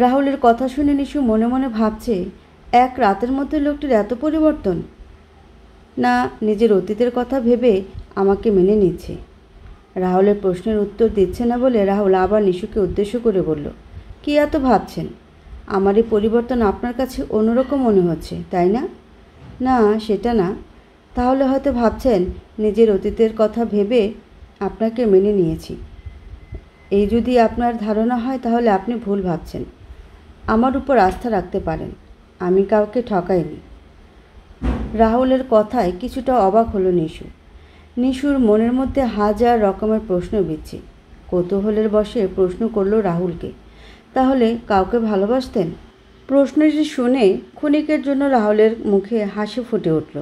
রাহুলের কথা শুনে নিশু মনে মনে ভাবছে, এক রাতের মধ্যে লোকটির এত পরিবর্তন, না নিজের অতীতের কথা ভেবে আমাকে মেনে নিচ্ছে। রাহুলের প্রশ্নের উত্তর দিচ্ছে না বলে রাহুল আবার নিশুকে উদ্দেশ্য করে বলল, কি এত ভাবছেন? আমার এই পরিবর্তন আপনার কাছে অন্যরকম মনে হচ্ছে, তাই না? না, সেটা না। তাহলে হয়তো ভাবছেন নিজের অতীতের কথা ভেবে আপনাকে মেনে নিয়েছি। এই যদি আপনার ধারণা হয় তাহলে আপনি ভুল ভাবছেন। আমার উপর আস্থা রাখতে পারেন, আমি কাউকে ঠকাইনি। রাহুলের কথায় কিছুটা অবাক হলো নিশু। নিশুর মনের মধ্যে হাজার রকমের প্রশ্ন বিচ্ছে। কৌতূহলের বশে প্রশ্ন করল রাহুলকে, তাহলে কাউকে ভালোবাসতেন? প্রশ্নটি শুনে ক্ষণিকের জন্য রাহুলের মুখে হাসি ফুটে উঠল,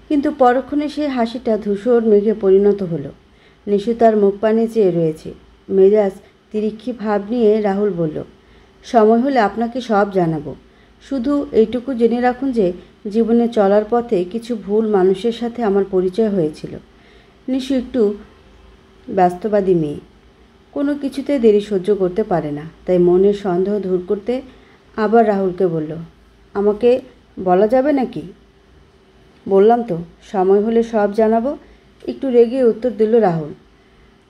কিন্তু পরক্ষণে সেই হাসিটা ধূসর মেঘে পরিণত হলো। নিশু তার মুখ পানে চেয়ে রয়েছে। মেজাজ তিরিক্ষি ভাব নিয়ে রাহুল বলল, সময় হলে আপনাকে সব জানাবো। শুধু এইটুকু জেনে রাখুন যে জীবনে চলার পথে কিছু ভুল মানুষের সাথে আমার পরিচয় হয়েছিল। নিশু একটু ব্যস্তবাদী মেয়ে, কোনো কিছুতে দেরি সহ্য করতে পারে না, তাই মনের সন্দেহ দূর করতে আবার রাহুলকে বলল, আমাকে বলা যাবে নাকি? বললাম তো, সময় হলে সব জানাবো, একটু রেগে উত্তর দিল রাহুল।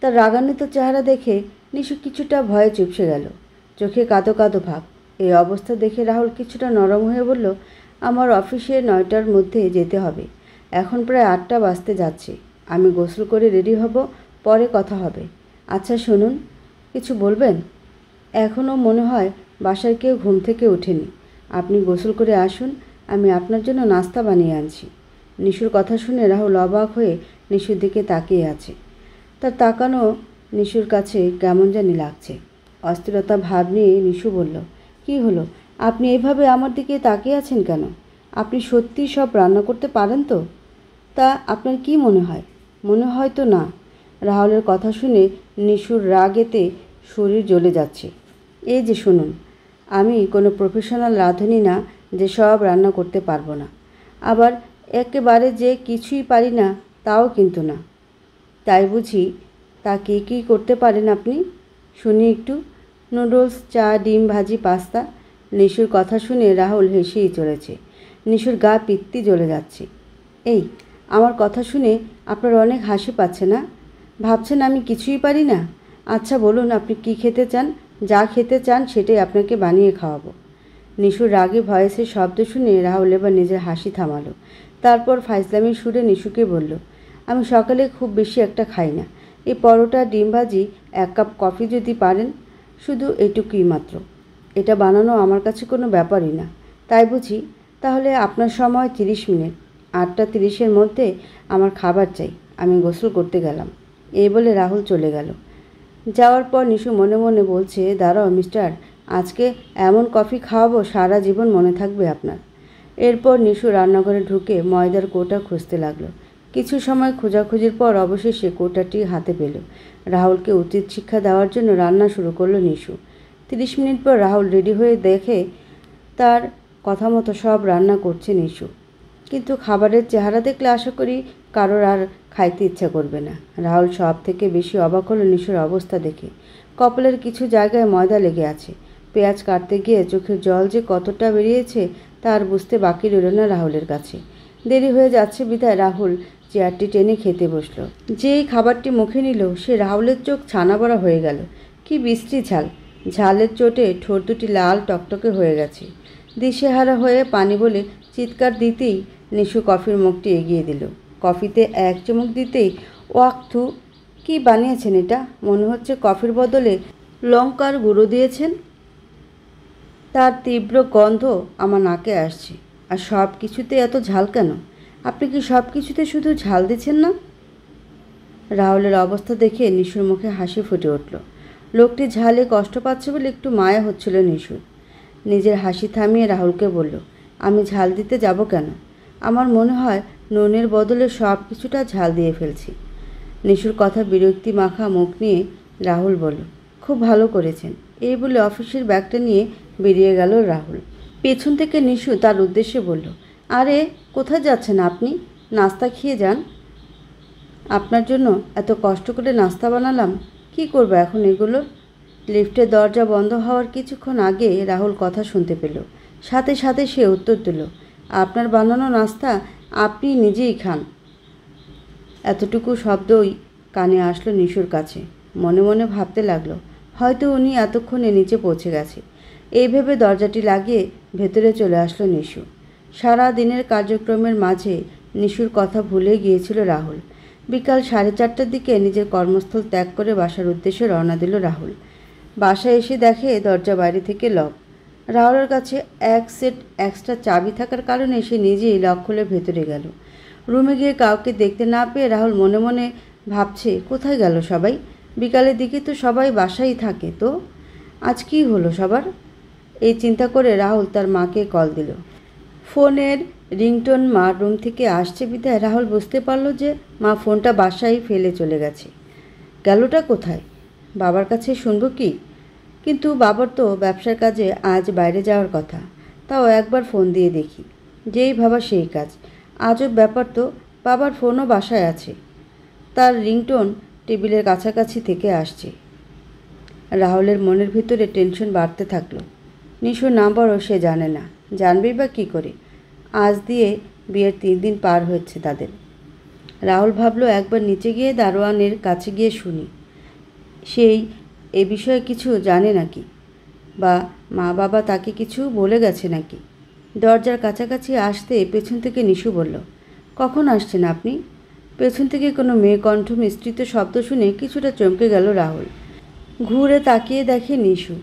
তার রাগান্বিত চেহারা দেখে নিশু কিছুটা ভয়ে চুপসে গেল, চোখে কাঁদো কাঁদো ভাব। এই অবস্থা দেখে রাহুল কিছুটা নরম হয়ে বলল, আমার অফিসে 9টার মধ্যে যেতে হবে। এখন প্রায় 8টা বাজতে যাচ্ছে। আমি গোসল করে রেডি হব, পরে কথা হবে। আচ্ছা শুনুন, কিছু বলবেন? এখনও মনে হয় বাসার কেউ ঘুম থেকে ওঠেনি। আপনি গোসল করে আসুন, আমি আপনার জন্য নাস্তা বানিয়ে আনছি। নিশুর কথা শুনে রাহুল অবাক হয়ে নিশুর দিকে তাকিয়ে আছে। তার তাকানো নিশুর কাছে কেমন জানি লাগছে। অস্থিরতা ভাব নিয়ে নিশু বলল, কি হলো? আপনি এইভাবে আমার দিকে তাকিয়ে আছেন কেন? আপনি সত্যি সব রান্না করতে পারেন তো? তা আপনার কি মনে হয়? মনে হয় তো না। রাহুলের কথা শুনে নিশুর রাগেতে শরীর জ্বলে যাচ্ছে। এই যে শুনুন, আমি কোনো প্রফেশনাল রাঁধুনি না যে সব রান্না করতে পারবো না। আবার একেবারে যে কিছুই পারি না তাও কিন্তু না। তাই বুঝি? তা কী কী করতে পারেন আপনি? শুনি একটু। নুডলস, চা, ডিম ভাজি, পাস্তা। নিশুর কথা শুনে রাহুল হেসেই চলেছে। নিশুর গা পিত্তি জ্বলে যাচ্ছে। এই, আমার কথা শুনে আপনার অনেক হাসি পাচ্ছে না? ভাবছেন আমি কিছুই পারি না? আচ্ছা বলুন, আপনি কি খেতে চান? যা খেতে চান সেটাই আপনাকে বানিয়ে খাওয়াবো। নিশুর রাগে ভয়েসের শব্দ শুনে রাহুল এবার নিজের হাসি থামালো। তারপর ফাইজলামির সুরে নিশুকে বলল, আমি সকালে খুব বেশি একটা খাই না। এই পরোটা, ডিম ভাজি, 1 কাপ কফি যদি পারেন, শুধু এইটুকুই মাত্র। এটা বানানো আমার কাছে কোনো ব্যাপারই না। তাই বুঝি? তাহলে আপনার সময় 30 মিনিট। 8টা 30-এর মধ্যে আমার খাবার চাই। আমি গোসল করতে গেলাম। এই বলে রাহুল চলে গেল। যাওয়ার পর নিশু মনে মনে বলছে, দাঁড়াও মিস্টার, আজকে এমন কফি খাওয়াবো সারা জীবন মনে থাকবে আপনার। এরপর নিশু রান্নাঘরে ঢুকে ময়দার কৌটা খুঁজতে লাগলো। কিছু সময় খোঁজাখুঁজির পর অবশেষে কৌটাটি হাতে পেল। রাহুলকে উচিত শিক্ষা দেওয়ার জন্য রান্না শুরু করলো নিশু। 30 মিনিট পর রাহুল রেডি হয়ে দেখে তার কথা মতো সব রান্না করছে নিশু। কিন্তু খাবারের চেহারা দেখলে আশা করি কারোর আর খাইতে ইচ্ছা করবে না। রাহুল সব থেকে বেশি অবাক হলো নিশুর অবস্থা দেখে। কপালের কিছু জায়গায় ময়দা লেগে আছে। পেঁয়াজ কাটতে গিয়ে চোখের জল যে কতটা বেরিয়েছে তার বুঝতে বাকি রইল না রাহুলের কাছে। দেরি হয়ে যাচ্ছে বিধায় রাহুল চেয়ারটি টেনে খেতে বসলো। যেই খাবারটি মুখে নিল সে রাহুলের চোখ ছানা বড়া হয়ে গেল। কি বিশ্রী ঝাল! ঝালের চোটে ঠোঁট দুটি লাল টকটকে হয়ে গেছে। দিশেহারা হয়ে পানি বলে চিৎকার দিতেই নিশু কফির মুখটি এগিয়ে দিল। কফিতে 1 চুমুক দিতেই ওয়াক্থু! কি বানিয়েছেন এটা? মনে হচ্ছে কফির বদলে লঙ্কার গুঁড়ো দিয়েছেন। তার তীব্র গন্ধ আমার নাকে আসছে। আর সব কিছুতে এত ঝাল কেন? আপনি কি সব কিছুতে শুধু ঝাল দিচ্ছেন না? রাহুলের অবস্থা দেখে নিশুর মুখে হাসি ফুটে উঠল। লোকটি ঝালে কষ্ট পাচ্ছে বলে একটু মায়া হচ্ছিল নিশুর। নিজের হাসি থামিয়ে রাহুলকে বলল, আমি ঝাল দিতে যাব কেন? আমার মনে হয় নুনের বদলে সব কিছুটা ঝাল দিয়ে ফেলছি। নিশুর কথা বিরক্তি মাখা মুখ নিয়ে রাহুল বলল, খুব ভালো করেছেন। এই বলে অফিসের ব্যাগটা নিয়ে বেরিয়ে গেল রাহুল। পেছন থেকে নিশু তার উদ্দেশ্যে বলল, আরে কোথায় যাচ্ছেন আপনি? নাস্তা খেয়ে যান। আপনার জন্য এত কষ্ট করে নাস্তা বানালাম, কি করবো এখন এগুলো? লিফটের দরজা বন্ধ হওয়ার কিছুক্ষণ আগে রাহুল কথা শুনতে পেল। সাথে সাথে সে উত্তর দিল, আপনার বানানো নাস্তা আপনি নিজেই খান। এতটুকু শব্দই কানে আসলো নিশুর কাছে। মনে মনে ভাবতে লাগলো, হয়তো উনি এতক্ষণে নিচে পৌঁছে গেছে। এই ভেবে দরজাটি লাগিয়ে ভেতরে চলে আসলো নিশু। সারা দিনের কার্যক্রমের মাঝে নিশুর কথা ভুলে গিয়েছিল রাহুল। বিকাল 4:30টার দিকে নিজের কর্মস্থল ত্যাগ করে বাসার উদ্দেশ্যে রওনা দিল রাহুল। বাসায় এসে দেখে দরজা বাইরে থেকে লক। রাহুলের কাছে এক সেট এক্সট্রা চাবি থাকার কারণে সে নিজেই লক খুলে ভেতরে গেল। রুমে গিয়ে কাউকে দেখতে না পেয়ে রাহুল মনে মনে ভাবছে, কোথায় গেল সবাই? বিকালের দিকে তো সবাই বাসায় থাকে, তো আজ কী হলো সবার? এই চিন্তা করে রাহুল তার মাকে কল দিল। ফোনের রিংটোন মার রুম থেকে আসছে বিধায় রাহুল বুঝতে পারল যে মা ফোনটা বাসায় ফেলে চলে গেছে। গেলটা কোথায়? বাবার কাছে শুনবো কি? কিন্তু বাবার তো ব্যবসার কাজে আজ বাইরে যাওয়ার কথা। তাও একবার ফোন দিয়ে দেখি। যেই ভাবা সেই কাজ। আজব ব্যাপার তো, বাবার ফোনও বাসায় আছে। তার রিংটোন টেবিলের কাছাকাছি থেকে আসছে। রাহুলের মনের ভিতরে টেনশন বাড়তে থাকলো। নিশুর নাম্বারও সে জানে না, জানবেই বা কী করে? আজ দিয়ে বিয়ের 3 দিন পার হচ্ছে তাদের। রাহুল ভাবলো একবার নিচে গিয়ে দারোয়ানের কাছে গিয়ে শুনি, সেই এ বিষয়ে কিছু জানে নাকি, বা মা বাবা তাকে কিছু বলে গেছে নাকি। দরজার কাছাকাছি আসতে পেছন থেকে নিশু বলল, কখন আসছেন আপনি? পেছন থেকে কোনো মেয়ে কণ্ঠ মিশ্রিত শব্দ শুনে কিছুটা চমকে গেল রাহুল। ঘুরে তাকিয়ে দেখে নিশু।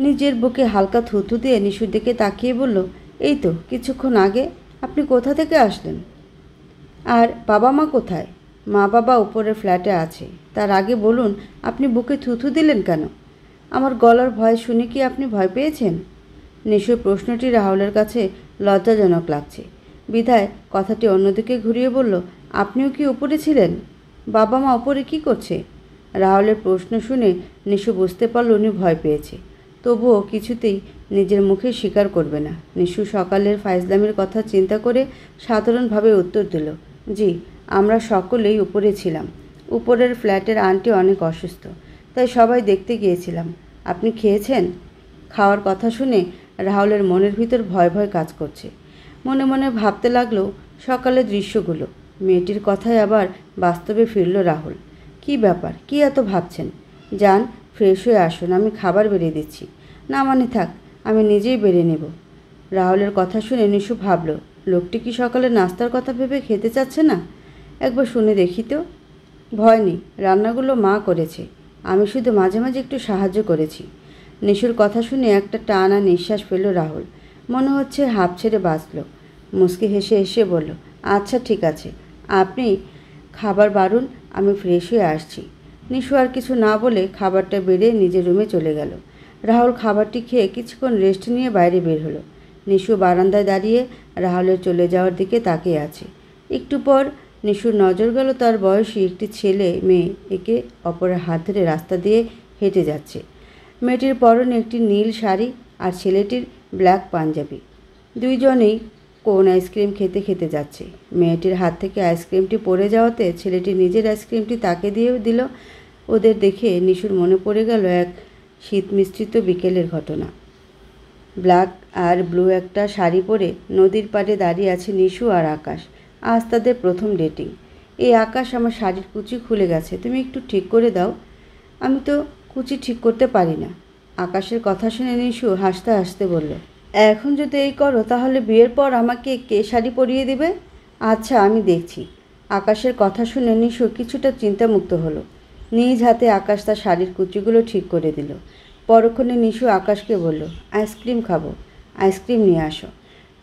নিজের বুকে হালকা থুথু দিয়ে নিশুর দিকে তাকিয়ে বলল, এই তো কিছুক্ষণ আগে। আপনি কোথা থেকে আসলেন? আর বাবা মা কোথায়? মা বাবা উপরের ফ্ল্যাটে আছে। তার আগে বলুন, আপনি বুকে থুথু দিলেন কেন? আমার গলার ভয় শুনে কি আপনি ভয় পেয়েছেন? নিশুর প্রশ্নটি রাহুলের কাছে লজ্জাজনক লাগছে বিধায় কথাটি অন্যদিকে ঘুরিয়ে বলল, আপনিও কি উপরে ছিলেন? বাবা মা উপরে কী করছে? রাহুলের প্রশ্ন শুনে নিশু বুঝতে পারল উনি ভয় পেয়েছে। তবুও কিছুতেই নিজের মুখে স্বীকার করবে না। নিশু সকালের ফাইজলামের কথা চিন্তা করে সাধারণভাবে উত্তর দিল, জি, আমরা সকলেই উপরে ছিলাম। উপরের ফ্ল্যাটের আন্টি অনেক অসুস্থ, তাই সবাই দেখতে গিয়েছিলাম। আপনি খেয়েছেন? খাওয়ার কথা শুনে রাহুলের মনের ভিতর ভয় ভয় কাজ করছে। মনে মনে ভাবতে লাগলো সকালের দৃশ্যগুলো। মেয়েটির কথায় আবার বাস্তবে ফিরল রাহুল। কি ব্যাপার, কি এত ভাবছেন? যান, ফ্রেশ হয়ে আসুন, আমি খাবার বেড়ে দিচ্ছি। না মানে থাক, আমি নিজেই বেড়ে নেব। রাহুলের কথা শুনে নিশু ভাবল, লোকটি কি সকালে নাস্তার কথা ভেবে খেতে চাচ্ছে না? একবার শুনে দেখি তো। ভয় নেই, রান্নাগুলো মা করেছে, আমি শুধু মাঝে মাঝে একটু সাহায্য করেছি। নিশুর কথা শুনে একটা টানা নিঃশ্বাস ফেল রাহুল। মনে হচ্ছে হাঁপ ছেড়ে বাঁচল। মুচকি হেসে হেসে বলল, আচ্ছা ঠিক আছে, আপনি খাবার বাড়ুন, আমি ফ্রেশ হয়ে আসছি। নিশু আর কিছু না বলে খাবারটা বেড়ে নিজের রুমে চলে গেল। রাহুল খাবারটি খেয়ে কিছুক্ষণ রেস্ট নিয়ে বাইরে বের হলো। নিশু বারান্দায় দাঁড়িয়ে রাহুলের চলে যাওয়ার দিকে তাকিয়ে আছে। একটু পর নিশুর নজর গেল তার বয়সী একটি ছেলে মেয়ে একে অপরের হাত ধরে রাস্তা দিয়ে হেঁটে যাচ্ছে। মেয়েটির পরনে একটি নীল শাড়ি আর ছেলেটির ব্ল্যাক পাঞ্জাবি। দুইজনেই কোন আইসক্রিম খেতে খেতে যাচ্ছে। মেয়েটির হাত থেকে আইসক্রিমটি পড়ে যাওয়াতে ছেলেটি নিজের আইসক্রিমটি তাকে দিয়ে দিল। ওদের দেখে নিশুর মনে পড়ে গেল এক শীত মিশ্রিত বিকেলের ঘটনা। ব্ল্যাক আর ব্লু একটা শাড়ি পরে নদীর পাড়ে দাঁড়িয়ে আছে নিশু আর আকাশ। আজ তাদের প্রথম ডেটিং। এই আকাশ, আমার শাড়ির কুচি খুলে গেছে, তুমি একটু ঠিক করে দাও। আমি তো কুচি ঠিক করতে পারি না। আকাশের কথা শুনে নিশু হাসতে হাসতে বলল, এখন যদি এই করো তাহলে বিয়ের পর আমাকে কে শাড়ি পরিয়ে দেবে? আচ্ছা, আমি দেখছি। আকাশের কথা শুনে নিশু কিছুটা চিন্তামুক্ত হলো। নিজ হাতে আকাশ তার শাড়ির কুচিগুলো ঠিক করে দিল। পরক্ষণে নিশু আকাশকে বলল, আইসক্রিম খাবো, আইসক্রিম নিয়ে আসো।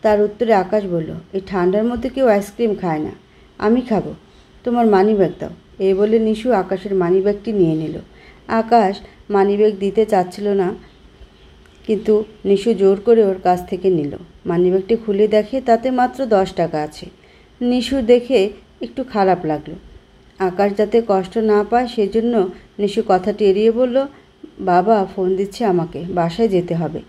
তার উত্তরে আকাশ বলল, এই ঠান্ডার মধ্যে কেউ আইসক্রিম খায় না, আমি খাবো। তোমার মানিব্যাগ দাও। এই বলে নিশু আকাশের মানিব্যাগটি নিয়ে নিল। আকাশ মানিব্যাগ দিতে চাচ্ছিল না, কিন্তু নিশু জোর করে ওর কাছ থেকে নিল। মানিব্যাগটি খুলে দেখে তাতে মাত্র 10 টাকা আছে। নিশু দেখে একটু খারাপ লাগলো। আকাশ যাতে কষ্ট না পায় সেজন্য নিশু কথাটি এড়িয়ে বলল, বাবা ফোন দিচ্ছে আমাকে, বাসায় যেতে হবে।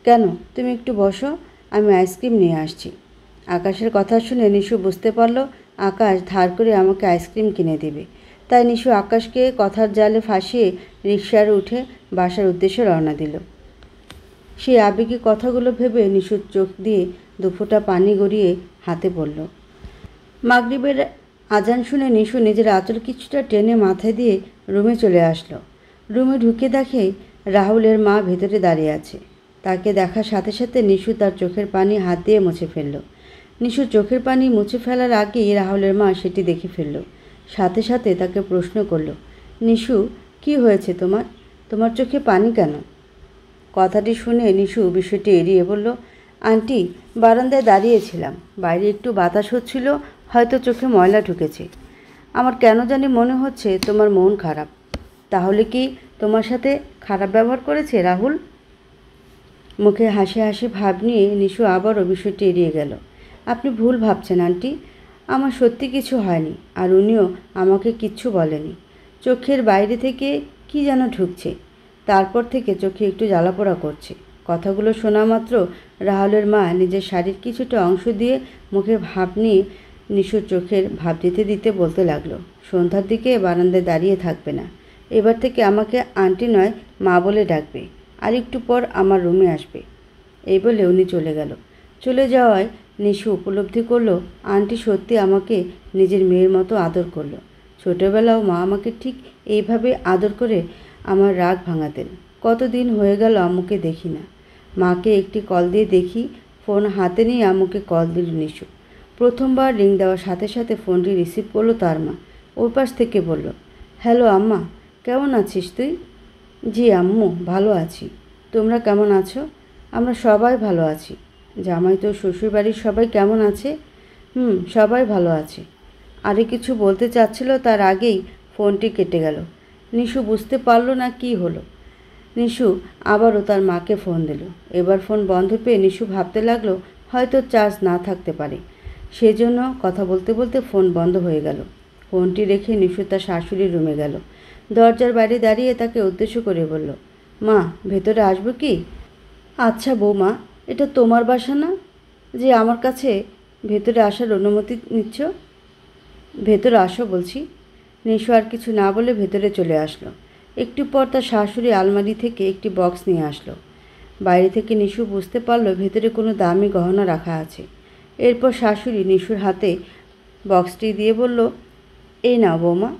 কেন? তুমি একটু বসো, আমি আইসক্রিম নিয়ে আসছি। আকাশের কথা শুনে নিশু বুঝতে পারল আকাশ ধার করে আমাকে আইসক্রিম কিনে দেবে। তাই নিশু আকাশকে কথার জালে ফাঁসিয়ে রিকশায় উঠে বাসার উদ্দেশ্যে রওনা দিল। সেই আবেগী কথাগুলো ভেবে নিশুর চোখ দিয়ে দুফোঁটা পানি গড়িয়ে হাতে পড়ল। মাগরিবের আজান শুনে নিশু নিজের আঁচল কিছুটা টেনে মাথায় দিয়ে রুমে চলে আসলো। রুমে ঢুকে দেখে রাহুলের মা ভেতরে দাঁড়িয়ে আছে। তাকে দেখার সাথে সাথে নিশু তার চোখের পানি হাত দিয়ে মুছে ফেলল। নিশু চোখের পানি মুছে ফেলার আগেই রাহুলের মা সেটি দেখে ফেলল। সাথে সাথে তাকে প্রশ্ন করল, নিশু, কি হয়েছে তোমার? তোমার চোখে পানি কেন? কথাটি শুনে নিশু বিষয়টি এড়িয়ে বলল, আন্টি, বারান্দায় দাঁড়িয়েছিলাম, বাইরে একটু বাতাস হচ্ছিল, হয়তো চোখে ময়লা ঢুকেছে। আমার কেন জানি মনে হচ্ছে তোমার মন খারাপ। তাহলে কি তোমার সাথে খারাপ ব্যবহার করেছে রাহুল? মুখে হাসি হাসি ভাব নিয়ে নিশু আবারও বিষয়টি এড়িয়ে গেল। আপনি ভুল ভাবছেন আন্টি, আমার সত্যি কিছু হয়নি, আর উনিও আমাকে কিচ্ছু বলেনি। চোখের বাইরে থেকে কি যেন ঢুকছে, তারপর থেকে চোখে একটু জ্বালাপোড়া করছে। কথাগুলো শোনা মাত্র রাহুলের মা নিজের শাড়ির কিছুটা অংশ দিয়ে মুখে ভাব নিয়ে নিশুর চোখের ভাব দিতে দিতে বলতে লাগলো, সন্ধ্যার দিকে বারান্দায় দাঁড়িয়ে থাকবে না, এবার থেকে আমাকে আন্টি নয় মা বলে ডাকবে, আর একটু পর আমার রুমে আসবে। এই বলে উনি চলে গেল। চলে যাওয়ায় নিশু উপলব্ধি করলো আন্টি সত্যি আমাকে নিজের মেয়ের মতো আদর করলো। ছোটোবেলাও মা আমাকে ঠিক এইভাবে আদর করে আমার রাগ ভাঙাতেন। কতদিন হয়ে গেল আম্মুকে দেখি না। মাকে একটি কল দিয়ে দেখি, ফোন হাতে নিয়ে আম্মুকে কল দিল নিশু। প্রথমবার রিং দেওয়ার সাথে সাথে ফোনটি রিসিভ করলো তার মা। ওর পাশ থেকে বলল, হ্যালো আম্মা, কেমন আছিস তুই? জি আম্মু, ভালো আছি। তোমরা কেমন আছো? আমরা সবাই ভালো আছি। জামাই তো শ্বশুরবাড়ির সবাই কেমন আছে? সবাই ভালো আছে। আরে কিছু বলতে চাচ্ছিল, তার আগেই ফোনটি কেটে গেল। নিশু বুঝতে পারল না কি হলো। নিশু আবারও তার মাকে ফোন দিল। এবার ফোন বন্ধ পেয়ে নিশু ভাবতে লাগলো হয়তো চার্জ না থাকতে পারে, সেজন্য কথা বলতে বলতে ফোন বন্ধ হয়ে গেল। ফোনটি রেখে নিশু তার শাশুড়ির রুমে গেল। দরজার বাইরে দাঁড়িয়ে তাকে উদ্দেশ্য করে বলল, মা, ভেতরে আসবো কি? আচ্ছা বৌমা, এটা তোমার বাসা না যে আমার কাছে ভেতরে আসার অনুমতি নিচ্ছ? ভেতরে আসো বলছি। নিশু আর কিছু না বলে ভেতরে চলে আসলো। একটু পর তার শাশুড়ি আলমারি থেকে একটি বক্স নিয়ে আসলো। বাইরে থেকে নিশু বুঝতে পারলো ভেতরে কোনো দামি গহনা রাখা আছে। এরপর শাশুড়ি নিশুর হাতে বক্সটি দিয়ে বলল, এই নাও বৌমা,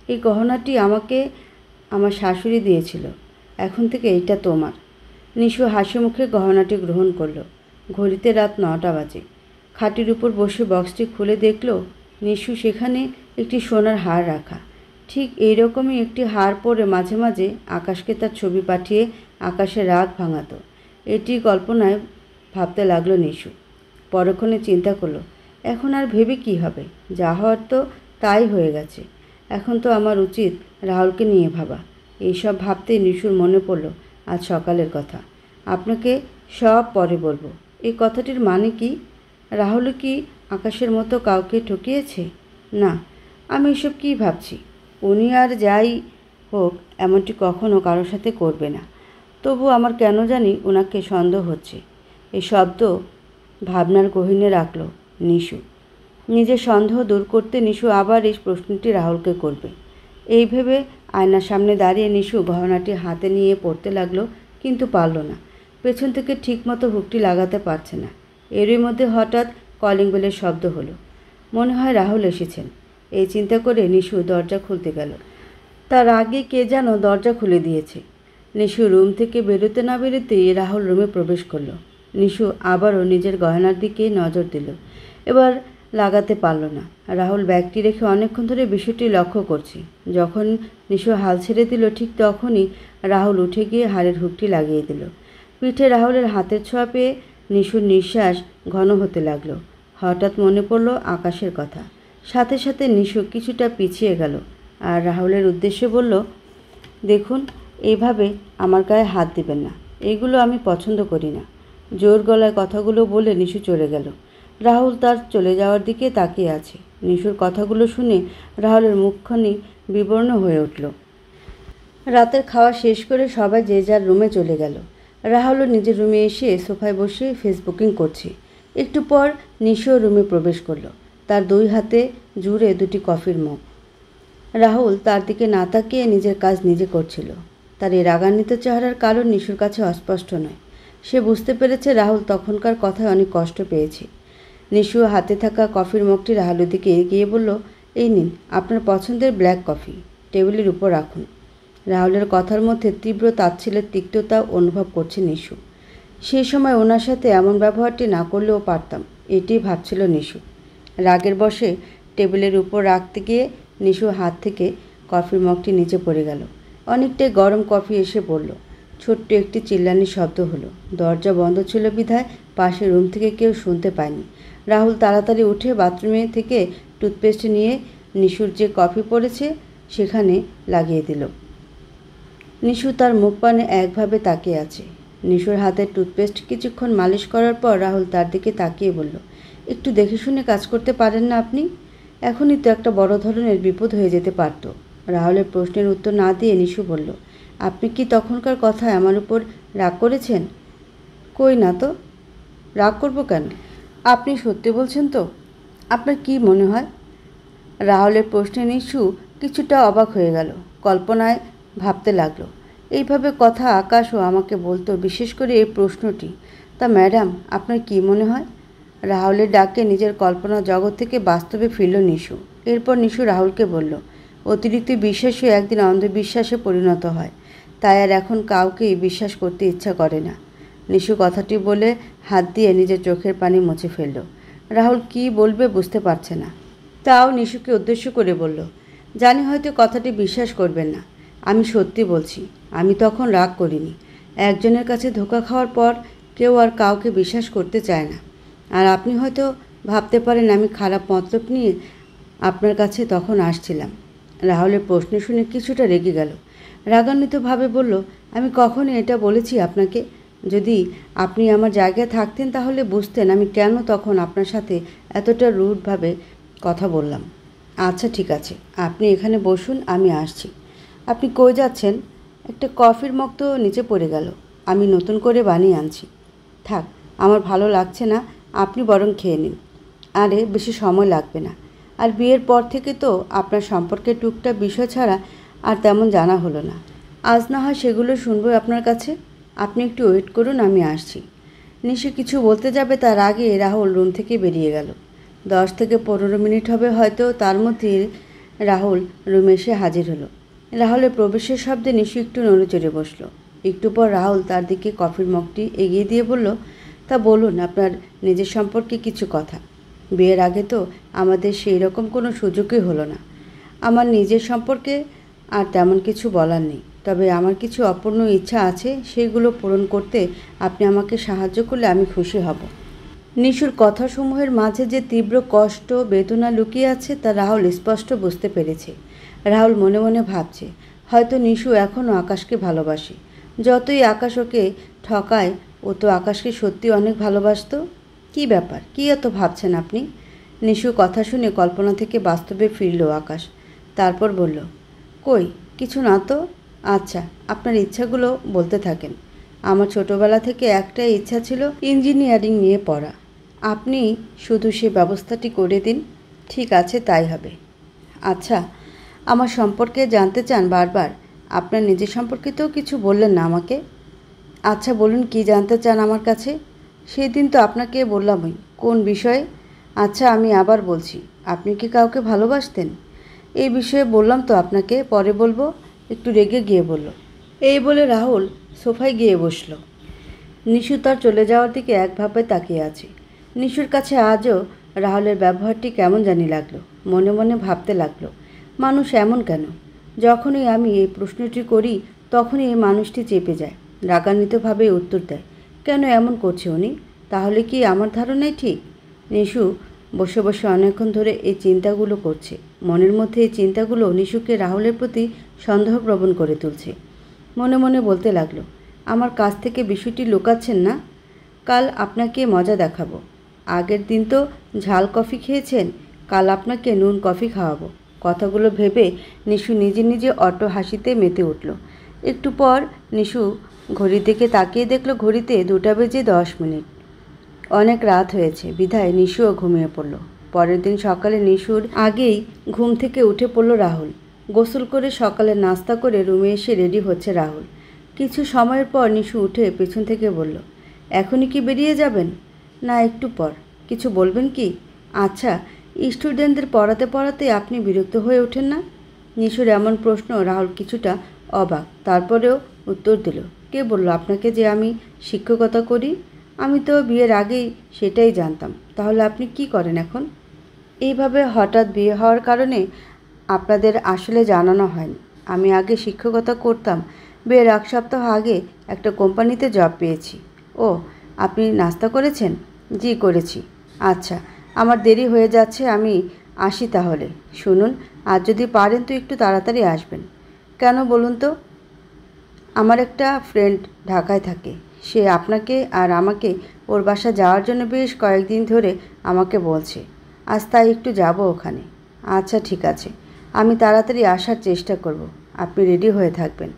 এই গহনাটি আমাকে আমার শাশুড়ি দিয়েছিল, এখন থেকে এইটা তোমার। নিশু হাসি মুখে গহনাটি গ্রহণ করলো। ঘড়িতে রাত 9টা বাজে। খাটের উপর বসে বক্সটি খুলে দেখল নিশু সেখানে একটি সোনার হার রাখা। ঠিক এইরকমই একটি হার পরে মাঝে মাঝে আকাশকে তার ছবি পাঠিয়ে আকাশের রাগ ভাঙাত। এটি কল্পনায় ভাবতে লাগলো নিশু। পরক্ষণে চিন্তা করলো, এখন আর ভেবে কি হবে, যা হওয়ার তো তাই হয়ে গেছে। এখন তো আমার উচিত রাহুলকে নিয়ে ভাবা। এইসব ভাবতেই নিশুর মনে পড়ল আজ সকালের কথা। আপনাকে সব পরে বলবো। এই কথাটির মানে কি? রাহুল কি আকাশের মতো কাউকে ঠকিয়েছে? না, আমি এসব কী ভাবছি। উনি আর যাই হোক এমনটি কখনো কারোর সাথে করবে না। তবু আমার কেন জানি ওনাকে সন্দেহ হচ্ছে। এই শব্দ ভাবনার গহীনে রাখল নিশু। নিজের সন্দেহ দূর করতে নিশু আবার এই প্রশ্নটি রাহুলকে করবে এই ভেবে আয়নার সামনে দাঁড়িয়ে নিশু গহনাটি হাতে নিয়ে পড়তে লাগলো, কিন্তু পারল না। পেছন থেকে ঠিকমতো হুকটি লাগাতে পারছে না। এরই মধ্যে হঠাৎ কলিং বেলের শব্দ হলো। মনে হয় রাহুল এসেছেন। এই চিন্তা করে নিশু দরজা খুলতে গেল। তার আগে কে যেন দরজা খুলে দিয়েছে। নিশু রুম থেকে বেরোতে না বেরোতেই রাহুল রুমে প্রবেশ করলো। নিশু আবারও নিজের গয়নার দিকে নজর দিল। এবার লাগাতে পারল না। রাহুল ব্যাগটি রেখে অনেকক্ষণ ধরে বিষয়টি লক্ষ্য করছে। যখন নিশু হাল ছেড়ে দিল ঠিক তখনই রাহুল উঠে গিয়ে হাড়ের হুকটি লাগিয়ে দিল। পিঠে রাহুলের হাতের ছোঁয়া পেয়ে নিশুর নিঃশ্বাস ঘন হতে লাগলো। হঠাৎ মনে পড়ল আকাশের কথা। সাথে সাথে নিশু কিছুটা পিছিয়ে গেল আর রাহুলের উদ্দেশ্যে বলল, দেখুন, এইভাবে আমার গায়ে হাত দিবেন না, এইগুলো আমি পছন্দ করি না। জোর গলায় কথাগুলো বলে নিশু চলে গেল। রাহুল তার চলে যাওয়ার দিকে তাকিয়ে আছে। নিশুর কথাগুলো শুনে রাহুলের মুখখানি বিবর্ণ হয়ে উঠল। রাতের খাওয়া শেষ করে সবাই যে যার রুমে চলে গেল। রাহুলও নিজের রুমে এসে সোফায় বসে ফেসবুকিং করছে। একটু পর নিশু রুমে প্রবেশ করলো। তার দুই হাতে জুড়ে দুটি কফির মগ। রাহুল তার দিকে না তাকিয়ে নিজের কাজ নিজে করছিল। তার এই রাগান্বিত চেহারার কারণ নিশুর কাছে অস্পষ্ট নয়। সে বুঝতে পেরেছে রাহুল তখনকার কথায় অনেক কষ্ট পেয়েছে। নিশু হাতে থাকা কফির মগটি রাহুলের দিকে এগিয়ে বলল, এই নিন আপনার পছন্দের ব্ল্যাক কফি, টেবিলের উপর রাখুন। রাহুলের কথার মধ্যে তীব্র তাচ্ছিল্যের তিক্ততা অনুভব করছে নিশু। সেই সময় ওনার সাথে এমন ব্যবহারটি না করলেও পারতাম, এটিই ভাবছিল নিশু। রাগের বশে টেবিলের উপর রাখতে গিয়ে নিশুর হাত থেকে কফির মগটি নিচে পড়ে গেল। অনেকটাই গরম কফি এসে পড়ল। ছোট্ট একটি চিল্লানির শব্দ হলো। দরজা বন্ধ ছিল বিধায় পাশের রুম থেকে কেউ শুনতে পায়নি। রাহুল তাড়াতাড়ি উঠে বাথরুমে থেকে টুথপেস্ট নিয়ে নিশুর যে কফি পড়েছে সেখানে লাগিয়ে দিল। নিশু তার মুখ পানে একভাবে তাকিয়ে আছে। নিশুর হাতের টুথপেস্ট কিছুক্ষণ মালিশ করার পর রাহুল তার দিকে তাকিয়ে বলল, একটু দেখে শুনে কাজ করতে পারেন না আপনি? এখনই তো একটা বড় ধরনের বিপদ হয়ে যেতে পারত। রাহুলের প্রশ্নের উত্তর না দিয়ে নিশু বলল, আপনি কি তখনকার কথায় আমার উপর রাগ করেছেন? কই না তো, রাগ করব কেন? আপনি সত্যি বলছেন তো? আপনার কি মনে হয়? রাহুলের প্রশ্নে নিশু কিছুটা অবাক হয়ে গেল। কল্পনায় ভাবতে লাগলো, এইভাবে কথা আকাশও আমাকে বলতো, বিশেষ করে এই প্রশ্নটি। তা ম্যাডাম, আপনার কি মনে হয়? রাহুলের ডাকে নিজের কল্পনা জগৎ থেকে বাস্তবে ফিরল নিশু। এরপর নিশু রাহুলকে বলল, অতিরিক্ত বিশ্বাসও একদিন অন্ধবিশ্বাসে পরিণত হয়, তাই আর এখন কাউকেই বিশ্বাস করতে ইচ্ছা করে না। নিশু কথাটি বলে হাত দিয়ে নিজের চোখের পানি মুছে ফেলল। রাহুল কি বলবে বুঝতে পারছে না, তাও নিশুকে উদ্দেশ্য করে বলল, জানি হয়তো কথাটি বিশ্বাস করবেন না, আমি সত্যি বলছি, আমি তখন রাগ করিনি। একজনের কাছে ধোঁকা খাওয়ার পর কেউ আর কাউকে বিশ্বাস করতে চায় না। আর আপনি হয়তো ভাবতে পারেন আমি খারাপ মতলব নিয়ে আপনার কাছে তখন আসছিলাম। রাহুলের প্রশ্ন শুনে কিছুটা রেগে গেল। রাগান্বিতভাবে বলল, আমি কখনো এটা বলেছি আপনাকে? যদি আপনি আমার জায়গায় থাকতেন তাহলে বুঝতেন আমি কেন তখন আপনার সাথে এতটা রুডভাবে কথা বললাম। আচ্ছা ঠিক আছে, আপনি এখানে বসুন, আমি আসছি। আপনি কই যাচ্ছেন? একটা কফির মগ তো নিচে পড়ে গেল, আমি নতুন করে বানিয়ে আনছি। থাক, আমার ভালো লাগছে না, আপনি বরং খেয়ে নিন। আরে বেশি সময় লাগবে না। আর বিয়ের পর থেকে তো আপনার সম্পর্কে টুকটাক বিষয় ছাড়া আর তেমন জানা হলো না। আজ না হয় সেগুলো শুনবো আপনার কাছে। আপনি একটু ওয়েট করুন, আমি আসছি। নিশু কিছু বলতে যাবে তার আগে রাহুল রুম থেকে বেরিয়ে গেল। 10 থেকে 15 মিনিট হবে হয়তো, তার মধ্যে রাহুল রুমে এসে হাজির হলো। রাহুলের প্রবেশের শব্দে নিশু একটু নড়েচড়ে বসল। একটু পর রাহুল তার দিকে কফির মগটি এগিয়ে দিয়ে বলল, তা বলুন আপনার নিজের সম্পর্কে কিছু কথা। বিয়ের আগে তো আমাদের সেই রকম কোনো সুযোগই হলো না। আমার নিজের সম্পর্কে আর তেমন কিছু বলার নেই, তবে আমার কিছু অপূর্ণ ইচ্ছা আছে, সেগুলো পূরণ করতে আপনি আমাকে সাহায্য করলে আমি খুশি হব। নিশুর কথাসমূহের মাঝে যে তীব্র কষ্ট বেদনা লুকিয়ে আছে তা রাহুল স্পষ্ট বুঝতে পেরেছে। রাহুল মনে মনে ভাবছে, হয়তো নিশু এখনও আকাশকে ভালোবাসে। যতই আকাশ ওকে ঠকায়, ও তো আকাশকে সত্যি অনেক ভালোবাসত। কী ব্যাপার, কী এত ভাবছেন আপনি? নিশু কথা শুনে কল্পনা থেকে বাস্তবে ফিরল আকাশ। তারপর বলল, কই কিছু না তো। আচ্ছা, আপনার ইচ্ছাগুলো বলতে থাকেন। আমার ছোটবেলা থেকে একটাই ইচ্ছা ছিল, ইঞ্জিনিয়ারিং নিয়ে পড়া। আপনি শুধু সে ব্যবস্থাটি করে দিন। ঠিক আছে, তাই হবে। আচ্ছা, আমার সম্পর্কে জানতে চান বারবার, আপনার নিজের সম্পর্কে তো কিছু বললেন না আমাকে। আচ্ছা বলুন, কি জানতে চান আমার কাছে? সেদিন তো আপনাকে বললামই। কোন বিষয়ে? আচ্ছা আমি আবার বলছি, আপনি কি কাউকে ভালোবাসতেন? এই বিষয়ে বললাম তো আপনাকে, পরে বলবো। একটু রেগে গিয়ে বলল। এই বলে রাহুল সোফায় গিয়ে বসল। নিশু তার চলে যাওয়ার দিকে একভাবে তাকিয়ে আছে। নিশুর কাছে আজও রাহুলের ব্যবহারটি কেমন জানি লাগলো। মনে মনে ভাবতে লাগলো, মানুষ এমন কেন? যখনই আমি এই প্রশ্নটি করি তখনই এই মানুষটি চেপে যায়, রাগান্বিতভাবে উত্তর দেয়। কেন এমন করছে উনি? তাহলে কি আমার ধারণাই ঠিক? নিশু বসে বসে অনেকক্ষণ ধরে এই চিন্তাগুলো করছে। মনের মধ্যে এই চিন্তাগুলো নিশুকে রাহুলের প্রতি সন্দেহপ্রবণ করে তুলছে। মনে মনে বলতে লাগলো, আমার কাছ থেকে বিষয়টি লুকাচ্ছেন না? কাল আপনাকে মজা দেখাবো। আগের দিন তো ঝাল কফি খেয়েছেন, কাল আপনাকে নুন কফি খাওয়াবো। কথাগুলো ভেবে নিশু নিজে নিজে অট্ট হাসিতে মেতে উঠল। একটু পর নিশু ঘড়ির দিকে তাকিয়ে দেখল ঘড়িতে 2:10। অনেক রাত হয়েছে বিধায় নিশুও ঘুমিয়ে পড়ল। পরের দিন সকালে নিশুর আগেই ঘুম থেকে উঠে পড়ল রাহুল। গোসল করে সকালে নাস্তা করে রুমে এসে রেডি হচ্ছে রাহুল। কিছু সময়ের পর নিশু উঠে পেছন থেকে বলল, এখনই কি বেরিয়ে যাবেন? না, একটু পর। কিছু বলবেন কি? আচ্ছা, স্টুডেন্টদের পড়াতে পড়াতে আপনি বিরক্ত হয়ে ওঠেন না? নিশুর এমন প্রশ্ন রাহুল কিছুটা অবাক, তারপরেও উত্তর দিল, কে বলল আপনাকে যে আমি শিক্ষকতা করি? আমি তো বিয়ের আগেই সেটাই জানতাম। তাহলে আপনি কি করেন এখন? এইভাবে হঠাৎ বিয়ে হওয়ার কারণে আপনাদের আসলে জানানো হয়নি। আমি আগে শিক্ষকতা করতাম। বিয়ের 1 সপ্তাহ আগে একটা কোম্পানিতে জব পেয়েছি। ও, আপনি নাস্তা করেছেন? জি, করেছি। আচ্ছা, আমার দেরি হয়ে যাচ্ছে, আমি আসি তাহলে। শুনুন, আর যদি পারেন তো একটু তাড়াতাড়ি আসবেন। কেন বলুন তো? আমার একটা ফ্রেন্ড ঢাকায় থাকে। সে আপনাকে আর আমাকে ওর বাসা যাওয়ার জন্য বেশ কয়েকদিন ধরে আমাকে বলছে। আজ তাই একটু যাব ওখানে। আচ্ছা, ঠিক আছে, আমি তাড়াতাড়ি আসার চেষ্টা করব। আপনি রেডি হয়ে থাকবেন।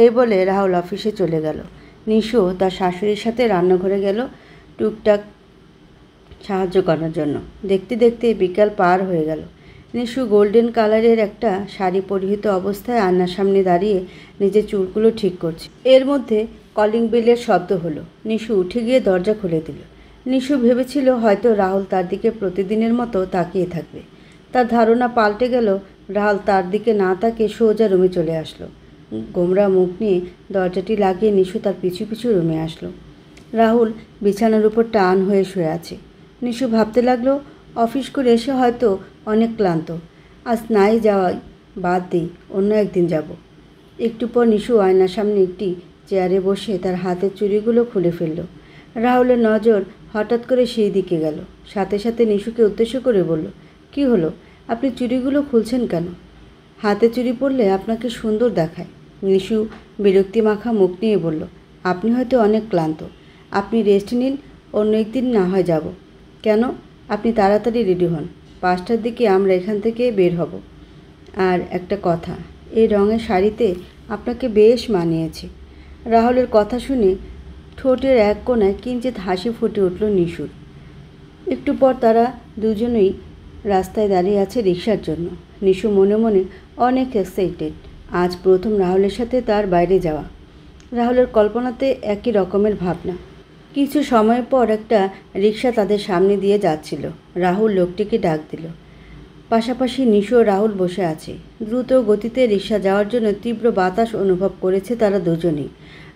এই বলে রাহুল অফিসে চলে গেল। নিশু তার শাশুড়ির সাথে রান্নাঘরে গেল টুকটাক সাহায্য করার জন্য। দেখতে দেখতে বিকাল পার হয়ে গেল। নিশু গোল্ডেন কালারের একটা শাড়ি পরিহিত অবস্থায় আয়নার সামনে দাঁড়িয়ে নিজের চুলগুলো ঠিক করছে। এর মধ্যে কলিং বেলের শব্দ হলো। নিশু উঠে গিয়ে দরজা খুলে দিল। নিশু ভেবেছিল হয়তো রাহুল তার দিকে প্রতিদিনের মতো তাকিয়ে থাকবে। তার ধারণা পাল্টে গেল। রাহুল তার দিকে না তাকিয়ে সোজা রুমে চলে আসলো। গোমরা মুখ নিয়ে দরজাটি লাগিয়ে নিশু তার পিছু পিছু রুমে আসলো। রাহুল বিছানার উপর টান হয়ে শুয়ে আছে। নিশু ভাবতে লাগলো, অফিস করে এসে হয়তো অনেক ক্লান্ত। আজ নাই যাওয়াই বাদ দিই, অন্য একদিন যাব। একটু পর নিশু আয়নার সামনে একটি চেয়ারে বসে তার হাতের চুড়িগুলো খুলে ফেলল। রাহুলের নজর হঠাৎ করে সেই দিকে গেল। সাথে সাথে নিশুকে উদ্দেশ্য করে বলল, কি হলো? আপনি চুড়িগুলো খুলছেন কেন? হাতে চুড়ি পরলে আপনাকে সুন্দর দেখায়। নিশু বিরক্তি মাখা মুখ নিয়ে বলল, আপনি হয়তো অনেক ক্লান্ত। আপনি রেস্ট নিন, অন্য একদিন না হয় যাব। কেন? আপনি তাড়াতাড়ি রেডি হন। 5টার দিকে আমরা এখান থেকে বের হব। আর একটা কথা, এই রঙের শাড়িতে আপনাকে বেশ মানিয়েছে। রাহুলের কথা শুনে ঠোঁটের এক কোণায় কিঞ্চিৎ হাসি ফুটে উঠল নিশুর। একটু পর তারা দুজনেই রাস্তায় দাঁড়িয়ে আছে রিকশার জন্য। নিশু মনে মনে অনেক এক্সাইটেড। আজ প্রথম রাহুলের সাথে তার বাইরে যাওয়া। রাহুলের কল্পনাতে একই রকমের ভাবনা। কিছু সময় পর একটা রিকশা তাদের সামনে দিয়ে যাচ্ছিল। রাহুল লোকটিকে ডাক দিল। পাশাপাশি নিশু ও রাহুল বসে আছে। দ্রুত গতিতে রিকশা যাওয়ার জন্য তীব্র বাতাস অনুভব করেছে তারা দুজনেই।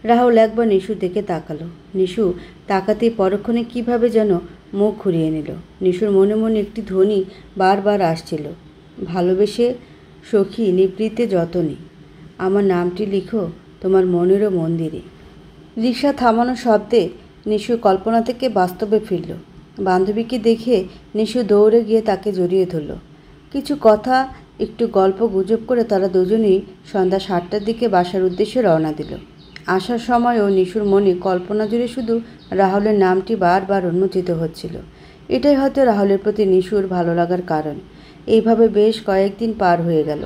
রাহুল একবার নিশুর দিকে তাকালো। নিশু তাকাতেই পরক্ষণে কীভাবে যেন মুখ ঘুরিয়ে নিল। নিশুর মনে মনে একটি ধ্বনি বারবার আসছিল, ভালোবেসে সখী নিবৃত্তে যতনে, আমার নামটি লিখো তোমার মনেরও মন্দিরে। রিকশা থামানোর শব্দে নিশু কল্পনা থেকে বাস্তবে ফিরল। বান্ধবীকে দেখে নিশু দৌড়ে গিয়ে তাকে জড়িয়ে ধরল। কিছু কথা, একটু গল্প গুজব করে তারা দুজনেই সন্ধ্যা 7টার দিকে বাসার উদ্দেশ্যে রওনা দিল। আসার সময়ও নিশুর মনে কল্পনা জুড়ে শুধু রাহুলের নামটি বারবার উন্মোচিত হচ্ছিল। এটাই হয়তো রাহুলের প্রতি নিশুর ভালো লাগার কারণ। এইভাবে বেশ কয়েকদিন পার হয়ে গেল।